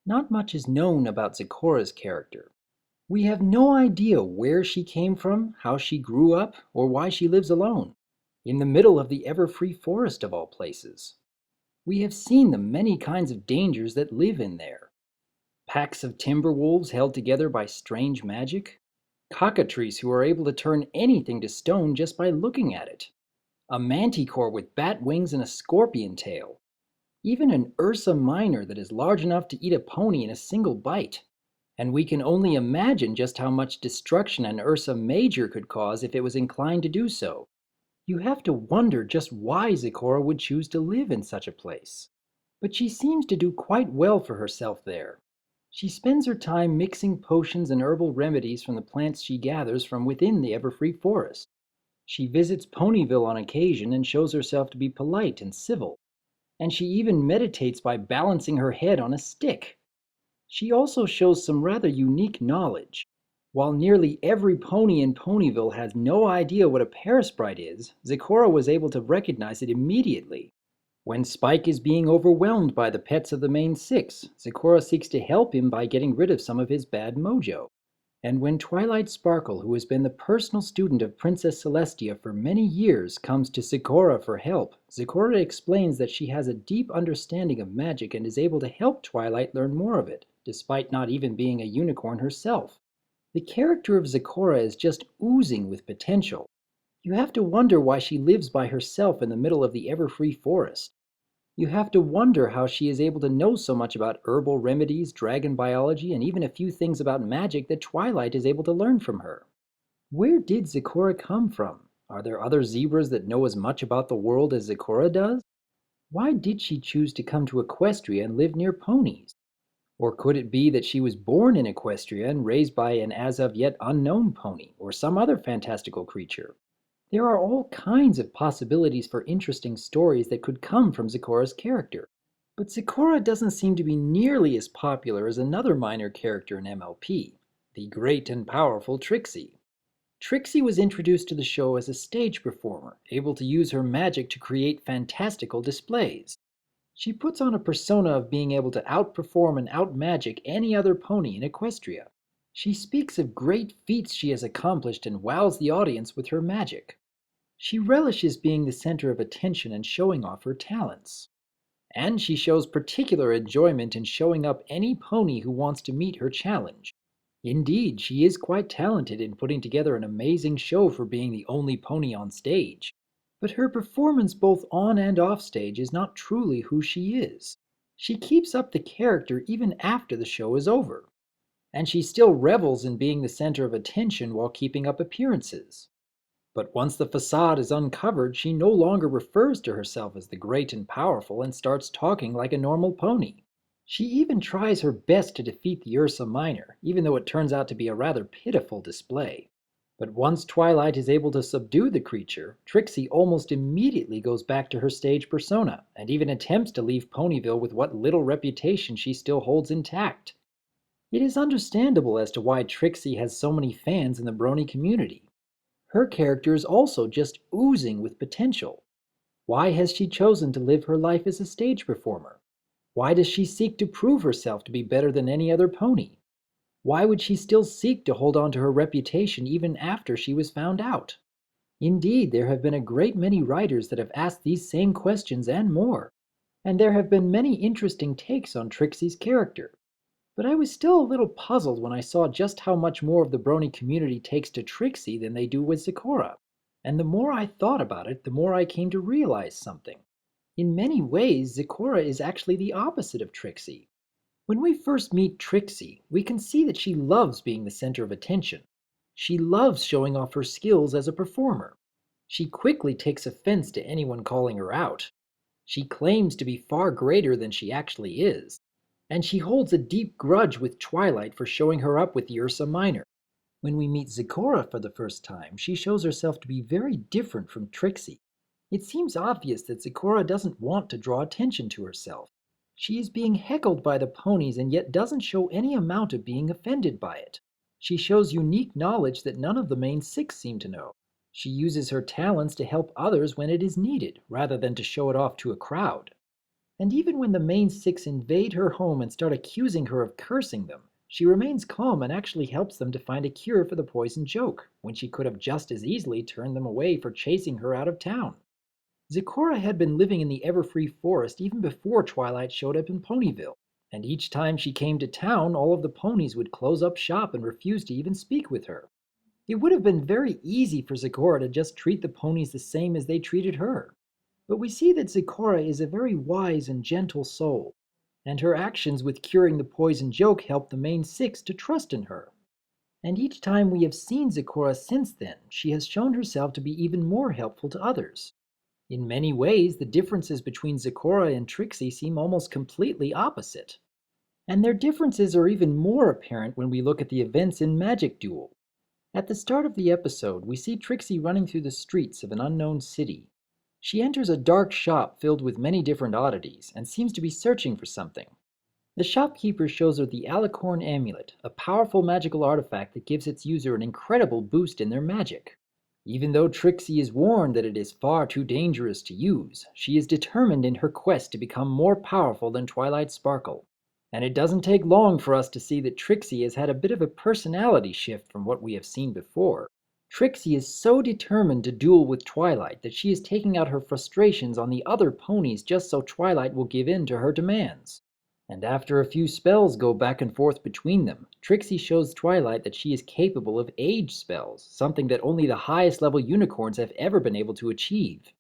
Not much is known about Zecora's character. We have no idea where she came from, how she grew up, or why she lives alone, in the middle of the ever-free forest of all places. We have seen the many kinds of dangers that live in there. Packs of timber wolves held together by strange magic, cockatrices who are able to turn anything to stone just by looking at it, a manticore with bat wings and a scorpion tail, even an Ursa Minor that is large enough to eat a pony in a single bite. And we can only imagine just how much destruction an Ursa Major could cause if it was inclined to do so. You have to wonder just why Zecora would choose to live in such a place. But she seems to do quite well for herself there. She spends her time mixing potions and herbal remedies from the plants she gathers from within the Everfree Forest. She visits Ponyville on occasion and shows herself to be polite and civil. And she even meditates by balancing her head on a stick. She also shows some rather unique knowledge. While nearly every pony in Ponyville has no idea what a parasprite is, Zecora was able to recognize it immediately. When Spike is being overwhelmed by the pets of the main six, Zecora seeks to help him by getting rid of some of his bad mojo. And when Twilight Sparkle, who has been the personal student of Princess Celestia for many years, comes to Zecora for help, Zecora explains that she has a deep understanding of magic and is able to help Twilight learn more of it, despite not even being a unicorn herself. The character of Zecora is just oozing with potential. You have to wonder why she lives by herself in the middle of the Everfree Forest. You have to wonder how she is able to know so much about herbal remedies, dragon biology, and even a few things about magic that Twilight is able to learn from her. Where did Zecora come from? Are there other zebras that know as much about the world as Zecora does? Why did she choose to come to Equestria and live near ponies? Or could it be that she was born in Equestria and raised by an as of yet unknown pony, or some other fantastical creature? There are all kinds of possibilities for interesting stories that could come from Zecora's character. But Zecora doesn't seem to be nearly as popular as another minor character in MLP, the great and powerful Trixie. Trixie was introduced to the show as a stage performer, able to use her magic to create fantastical displays. She puts on a persona of being able to outperform and outmagic any other pony in Equestria. She speaks of great feats she has accomplished and wows the audience with her magic. She relishes being the center of attention and showing off her talents. And she shows particular enjoyment in showing up any pony who wants to meet her challenge. Indeed, she is quite talented in putting together an amazing show for being the only pony on stage. But her performance both on and off stage is not truly who she is. She keeps up the character even after the show is over. And she still revels in being the center of attention while keeping up appearances. But once the facade is uncovered, she no longer refers to herself as the great and powerful and starts talking like a normal pony. She even tries her best to defeat the Ursa Minor, even though it turns out to be a rather pitiful display. But once Twilight is able to subdue the creature, Trixie almost immediately goes back to her stage persona, and even attempts to leave Ponyville with what little reputation she still holds intact. It is understandable as to why Trixie has so many fans in the Brony community. Her character is also just oozing with potential. Why has she chosen to live her life as a stage performer? Why does she seek to prove herself to be better than any other pony? Why would she still seek to hold on to her reputation even after she was found out? Indeed, there have been a great many writers that have asked these same questions and more, and there have been many interesting takes on Trixie's character. But I was still a little puzzled when I saw just how much more of the Brony community takes to Trixie than they do with Zecora. And the more I thought about it, the more I came to realize something. In many ways, Zecora is actually the opposite of Trixie. When we first meet Trixie, we can see that she loves being the center of attention. She loves showing off her skills as a performer. She quickly takes offense to anyone calling her out. She claims to be far greater than she actually is. And she holds a deep grudge with Twilight for showing her up with the Ursa Minor. When we meet Zecora for the first time, she shows herself to be very different from Trixie. It seems obvious that Zecora doesn't want to draw attention to herself. She is being heckled by the ponies and yet doesn't show any amount of being offended by it. She shows unique knowledge that none of the main six seem to know. She uses her talents to help others when it is needed, rather than to show it off to a crowd. And even when the main six invade her home and start accusing her of cursing them, she remains calm and actually helps them to find a cure for the poison joke, when she could have just as easily turned them away for chasing her out of town. Zecora had been living in the Everfree Forest even before Twilight showed up in Ponyville, and each time she came to town, all of the ponies would close up shop and refuse to even speak with her. It would have been very easy for Zecora to just treat the ponies the same as they treated her. But we see that Zecora is a very wise and gentle soul, and her actions with curing the poison joke helped the main six to trust in her. And each time we have seen Zecora since then, she has shown herself to be even more helpful to others. In many ways, the differences between Zecora and Trixie seem almost completely opposite. And their differences are even more apparent when we look at the events in Magic Duel. At the start of the episode, we see Trixie running through the streets of an unknown city. She enters a dark shop filled with many different oddities and seems to be searching for something. The shopkeeper shows her the Alicorn Amulet, a powerful magical artifact that gives its user an incredible boost in their magic. Even though Trixie is warned that it is far too dangerous to use, she is determined in her quest to become more powerful than Twilight Sparkle. And it doesn't take long for us to see that Trixie has had a bit of a personality shift from what we have seen before. Trixie is so determined to duel with Twilight that she is taking out her frustrations on the other ponies just so Twilight will give in to her demands. And after a few spells go back and forth between them, Trixie shows Twilight that she is capable of age spells, something that only the highest level unicorns have ever been able to achieve.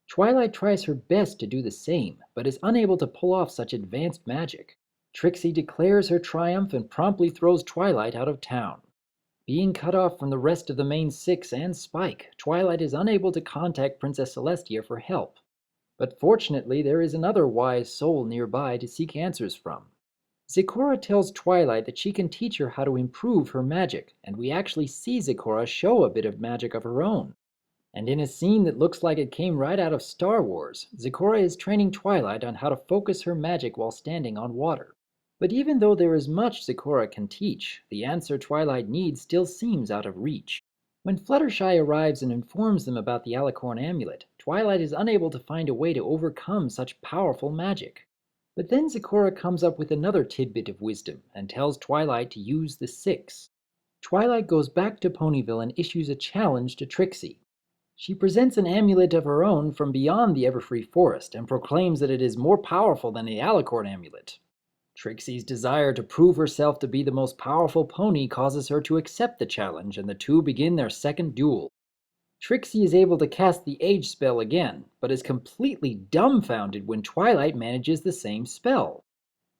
Twilight tries her best to do the same, but is unable to pull off such advanced magic. Trixie declares her triumph and promptly throws Twilight out of town. Being cut off from the rest of the main six and Spike, Twilight is unable to contact Princess Celestia for help. But fortunately, there is another wise soul nearby to seek answers from. Zecora tells Twilight that she can teach her how to improve her magic, and we actually see Zecora show a bit of magic of her own. And in a scene that looks like it came right out of Star Wars, Zecora is training Twilight on how to focus her magic while standing on water. But even though there is much Zecora can teach, the answer Twilight needs still seems out of reach. When Fluttershy arrives and informs them about the Alicorn Amulet, Twilight is unable to find a way to overcome such powerful magic. But then Zecora comes up with another tidbit of wisdom and tells Twilight to use the Six. Twilight goes back to Ponyville and issues a challenge to Trixie. She presents an amulet of her own from beyond the Everfree Forest and proclaims that it is more powerful than the Alicorn Amulet. Trixie's desire to prove herself to be the most powerful pony causes her to accept the challenge, and the two begin their second duel. Trixie is able to cast the Age spell again, but is completely dumbfounded when Twilight manages the same spell.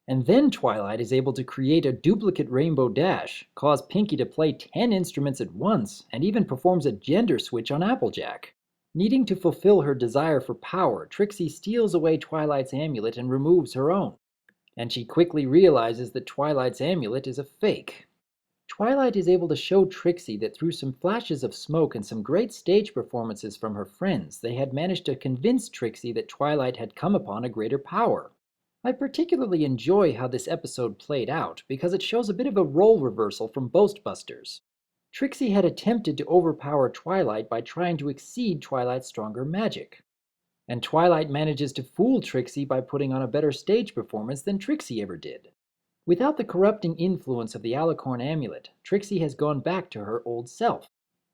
And then Twilight is able to create a duplicate Rainbow Dash, cause Pinkie to play 10 instruments at once, and even performs a gender switch on Applejack. Needing to fulfill her desire for power, Trixie steals away Twilight's amulet and removes her own. And she quickly realizes that Twilight's amulet is a fake. Twilight is able to show Trixie that through some flashes of smoke and some great stage performances from her friends, they had managed to convince Trixie that Twilight had come upon a greater power. I particularly enjoy how this episode played out because it shows a bit of a role reversal from Ghostbusters. Trixie had attempted to overpower Twilight by trying to exceed Twilight's stronger magic. And Twilight manages to fool Trixie by putting on a better stage performance than Trixie ever did. Without the corrupting influence of the Alicorn Amulet, Trixie has gone back to her old self,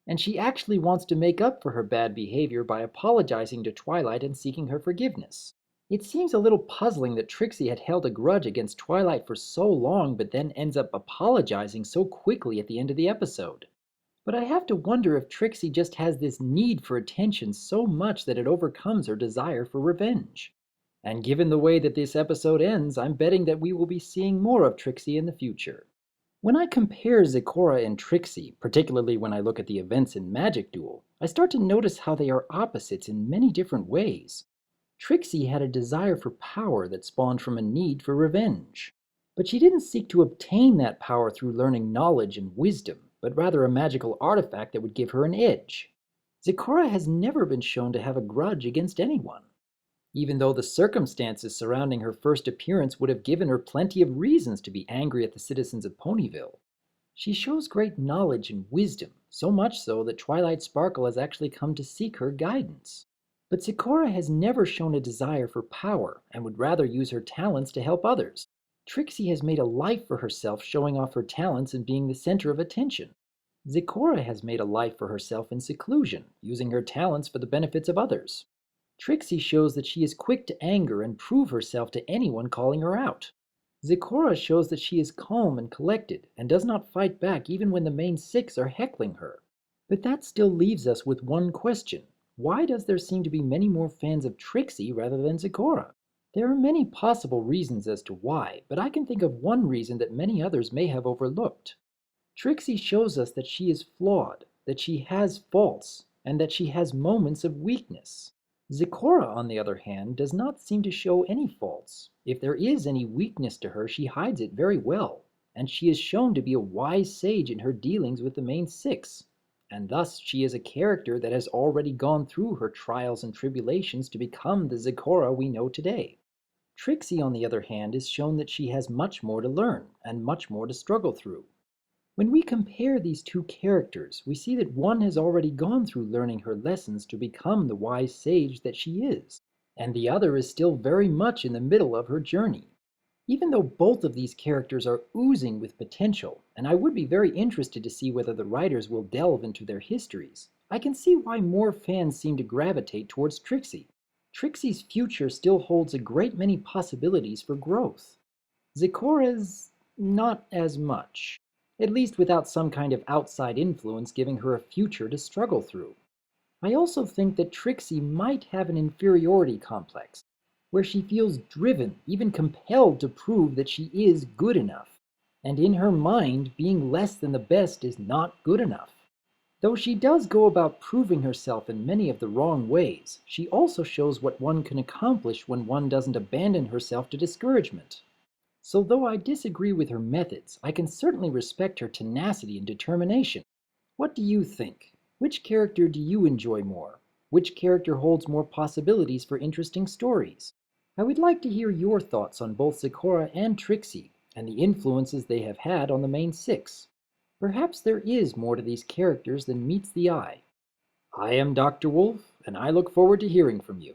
and she actually wants to make up for her bad behavior by apologizing to Twilight and seeking her forgiveness. It seems a little puzzling that Trixie had held a grudge against Twilight for so long but then ends up apologizing so quickly at the end of the episode. But I have to wonder if Trixie just has this need for attention so much that it overcomes her desire for revenge. And given the way that this episode ends, I'm betting that we will be seeing more of Trixie in the future. When I compare Zecora and Trixie, particularly when I look at the events in Magic Duel, I start to notice how they are opposites in many different ways. Trixie had a desire for power that spawned from a need for revenge. But she didn't seek to obtain that power through learning knowledge and wisdom, but rather a magical artifact that would give her an edge. Zecora has never been shown to have a grudge against anyone, even though the circumstances surrounding her first appearance would have given her plenty of reasons to be angry at the citizens of Ponyville. She shows great knowledge and wisdom, so much so that Twilight Sparkle has actually come to seek her guidance. But Zecora has never shown a desire for power and would rather use her talents to help others. Trixie has made a life for herself showing off her talents and being the center of attention. Zecora has made a life for herself in seclusion, using her talents for the benefits of others. Trixie shows that she is quick to anger and prove herself to anyone calling her out. Zecora shows that she is calm and collected and does not fight back even when the main six are heckling her. But that still leaves us with one question. Why does there seem to be many more fans of Trixie rather than Zecora? There are many possible reasons as to why, but I can think of one reason that many others may have overlooked. Trixie shows us that she is flawed, that she has faults, and that she has moments of weakness. Zecora, on the other hand, does not seem to show any faults. If there is any weakness to her, she hides it very well, and she is shown to be a wise sage in her dealings with the main six, and thus she is a character that has already gone through her trials and tribulations to become the Zecora we know today. Trixie, on the other hand, is shown that she has much more to learn and much more to struggle through. When we compare these two characters, we see that one has already gone through learning her lessons to become the wise sage that she is, and the other is still very much in the middle of her journey. Even though both of these characters are oozing with potential, and I would be very interested to see whether the writers will delve into their histories, I can see why more fans seem to gravitate towards Trixie. Trixie's future still holds a great many possibilities for growth. Zecora's not as much, at least without some kind of outside influence giving her a future to struggle through. I also think that Trixie might have an inferiority complex, where she feels driven, even compelled to prove that she is good enough, and in her mind, being less than the best is not good enough. Though she does go about proving herself in many of the wrong ways, she also shows what one can accomplish when one doesn't abandon herself to discouragement. So though I disagree with her methods, I can certainly respect her tenacity and determination. What do you think? Which character do you enjoy more? Which character holds more possibilities for interesting stories? I would like to hear your thoughts on both Zecora and Trixie, and the influences they have had on the main six. Perhaps there is more to these characters than meets the eye. I am Dr. Wolf, and I look forward to hearing from you.